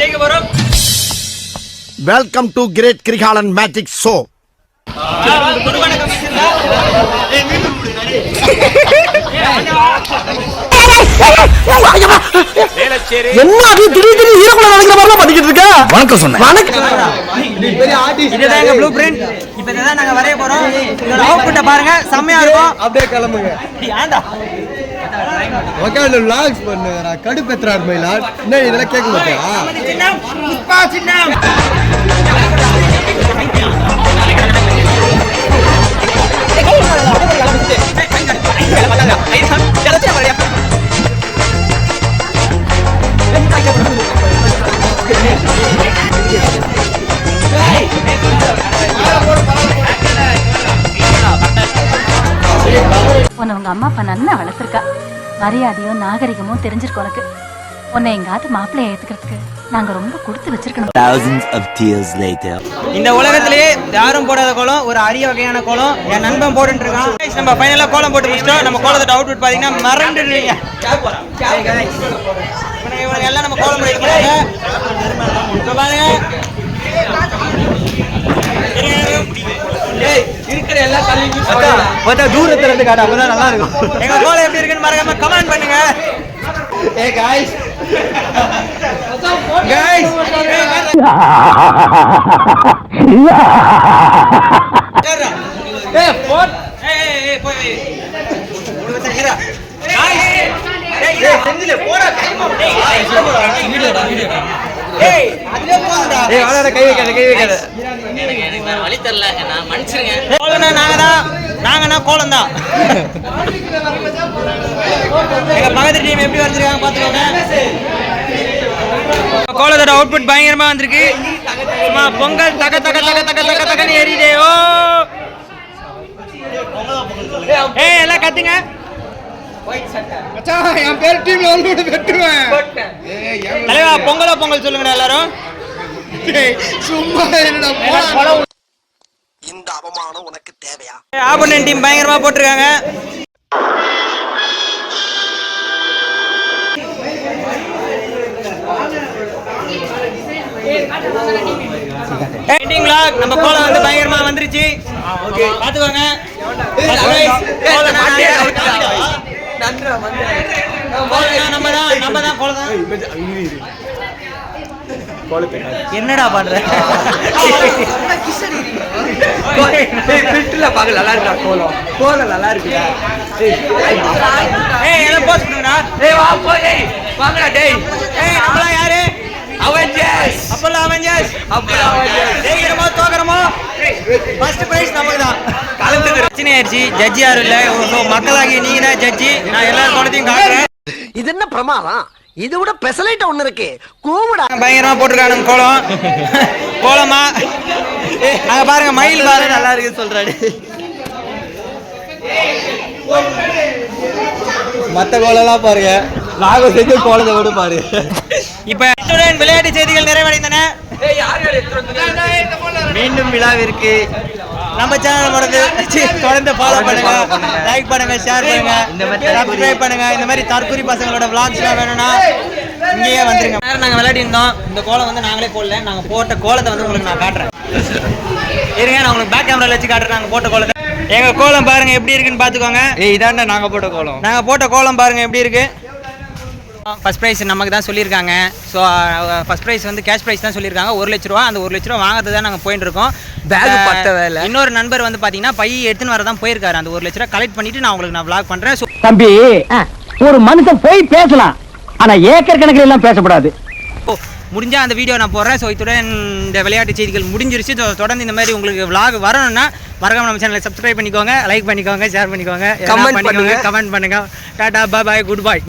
ஜெயிக்க போறோம். Welcome to great Kirikalan magic show. என்ன அது திடீர்னு ஈரக்குள்ள நடக்கிற மாதிரி பண்ணிக்கிட்டு இருக்க? வணக்கம் சொன்னேன். இதுதான் எங்க ப்ளூ பிரிண்ட். இப்போ இதான் நாங்க வரைய போறோம். இதோட அவுட்புட்ட பாருங்க, செமையா இருக்கும். அப்படியே கிளம்புங்க. ஏண்டா உட்கார்ந்து vlogs பண்ணுங்கடா. கடுப்பேத்துறார் மயிலா. என்ன இதெல்லாம் கேட்க மாட்டியா? சின்னம் புஷ்பா சின்னம். உன்னை உங்க அம்மா அப்பா நல்லா வளர்த்துருக்கா. மரியாதையும் நாகரிகமும் தெரிஞ்சிருக்கு உனக்கு. உன்னை எங்காவது மாப்பிள்ளைய ஏத்துக்கிறதுக்கு நாங்க ரொம்ப கொடுத்து வச்சிருக்கணும். Thousands of tears later. இந்த உலகத்திலேயே யாரும் போடாத கோலம், ஒரு அரிய வகையான கோலம் என் நண்பன் போட்டுட்டு இருக்கான். நம்ம ஃபைனலா கோலம் போட்டு முடிச்சிட்டோம். நம்ம கோலத்தோட அவுட்புட் பாத்தீங்கன்னா மறந்துடுவீங்க. இவங்க எல்லாம் நம்ம கோலம் போட்டுருக்காங்க. இப்ப பாருங்க, இருக்கிற எல்லா தள்ளி தூரத்துல இருந்து காட்டு. அப்பதான் நல்லா இருக்கும். எங்க கோலம் எப்படி இருக்குன்னு மறக்காம கமெண்ட் பண்ணுங்க. Hey guys. Guys. ஏய் போட். ஏய் போய். ஒரு தடவை. ஏய் செஞ்சில போடா கைமா. வீடியோடா. ஏய் அதுல போடா. ஏய் வாடா கை வைக்காத. எனக்கு வேற வழி தெரியல, நான் மன்னிச்சிருங்க. கோலம்னா நாங்கனா கோலம் தான். எங்க பக்கத்து டீம் எப்படி வந்திருக்காங்க பாத்துக்கோங்க. கோலத்தோட அவுட்புட் பயங்கரமா வந்திருக்கு. சும்மா பொங்கல் தக தக தக தக தக தகன்னு ஏறிதே. ஓ ஏய் எல்லாம் கத்துங்க. மச்சான் என் பேர் டீம்ல வந்து வெட்டுவேன். தலைவா பொங்கல் சொல்லுங்கடா எல்லாரும். சும்மா என்னடா போடா. இந்த அவமானம் உனக்கு தேவையா? ஆப்போனன்ட் டீம் பயங்கரமா போட்டுருக்காங்க. எண்டிங் vlog நம்ம கோலம் வந்து பயங்கரமா வந்துருச்சு. ஓகே பாத்துக்கோங்க. நம்ம தான் கோலம் தான். என்னடா பண்ற? பிட்ல பாக்க நல்லா இருக்கா கோலம் நல்லா இருக்குடா. ஏய் எல்லாம் போஸ்ட் பண்ணுடா. ஏய் வா போய் ஏய் வாங்கடா டேய். ஏய் நம்மள யாரு? அவெஞ்சர்ஸ். அப்பல்ல அவெஞ்சர்ஸ். ஜெயிக்கிறோமோ தோக்கறோமோ ஃபர்ஸ்ட் பிரைஸ் நமக்கு தான். கலந்துது பிரச்சனை ஆயிடுச்சு. ஜட்ஜி யாரும் இல்ல. மக்களாகி நீங்க தான் ஜட்ஜி. நான் எல்லா கோலத்தையும் காட்டுறேன். இது என்ன பிரமாதம்? இது விட பெசலைட் ஒண்ணு இருக்கு. கூவுடா. பயங்கரமா போட்டுருக்கானுங்க கோலமா. அங்க பாருங்க மயில் பாருங்க நல்லா இருக்கு சொல்றாரு. மத்த கோலம்லாம் பாருங்க. நாங்க செஞ்ச கோலத்தை விட பாரு. இப்ப இத்துடன் விளையாட்டு செய்திகள் நிறைவடைந்தன. மீண்டும் விழாவிற்கு நம்ம சேனல் தொடர்ந்து ஃபாலோ பண்ணுங்க, லைக் பண்ணுங்க, ஷேர் பண்ணுங்க, சப்ஸ்கிரைப் பண்ணுங்க. இந்த மாதிரி தற்கொலை பசங்களோட vlogsலாம் வேணும்னா இங்கேயே வந்துருங்க. நாங்க விளையாடி இருந்தோம். இந்த கோலம் வந்து நாங்களே போடல. நாங்க போட்ட கோலத்தை வந்து உங்களுக்கு நான் காட்டுறேன். இருங்க நான் உங்களுக்கு பேக் கேமரால வச்சு காட்டுறேன். நாங்க போட்ட கோலத்தை. எங்க கோலம் பாருங்க எப்படி இருக்குன்னு பாத்துக்கோங்க. இதாண்டா நாங்க போட்ட கோலம். நாங்க போட்ட கோலம் பாருங்க எப்படி இருக்கு. ஃபர்ஸ்ட் ப்ரைஸ் நமக்கு தான் சொல்லியிருக்காங்க. ஸோ ஃபர்ஸ்ட் ப்ரைஸ் வந்து கேஷ் ப்ரைஸ் தான் சொல்லியிருக்காங்க. 1 லட்ச ரூபா. அந்த 1 லட்ச ரூபா வாங்குறது தான் நாங்கள் போயிட்டு இருக்கோம். பேக் பத்த வேலை. இன்னொரு நண்பர் வந்து பார்த்தீங்கன்னா பை எடுத்துன்னு வர தான் போயிருக்காரு. அந்த 1 லட்ச ரூபா கலெக்ட் பண்ணிட்டு நான் உங்களுக்கு நான் vlog பண்ணுறேன். ஸோ தம்பி ஒரு மனுஷன் போய் பேசலாம், ஆனா ஏக்கர் கணக்கில் எல்லாம் பேசக்கூடாது. முடிஞ்சா அந்த வீடியோ நான் போடுறேன். ஸோ இத்துடன் இந்த விளையாட்டு செய்திகள் முடிஞ்சிருச்சு. தொடர்ந்து இந்த மாதிரி உங்களுக்கு vlog வரணும்னா மறக்காம நம்ம சேனலை சப்ஸ்கிரைப் பண்ணிக்கோங்க, லைக் பண்ணிக்கோங்க, ஷேர் பண்ணிக்கோங்க, கமெண்ட் பண்ணுங்க. டாடா பாய், குட் பாய்.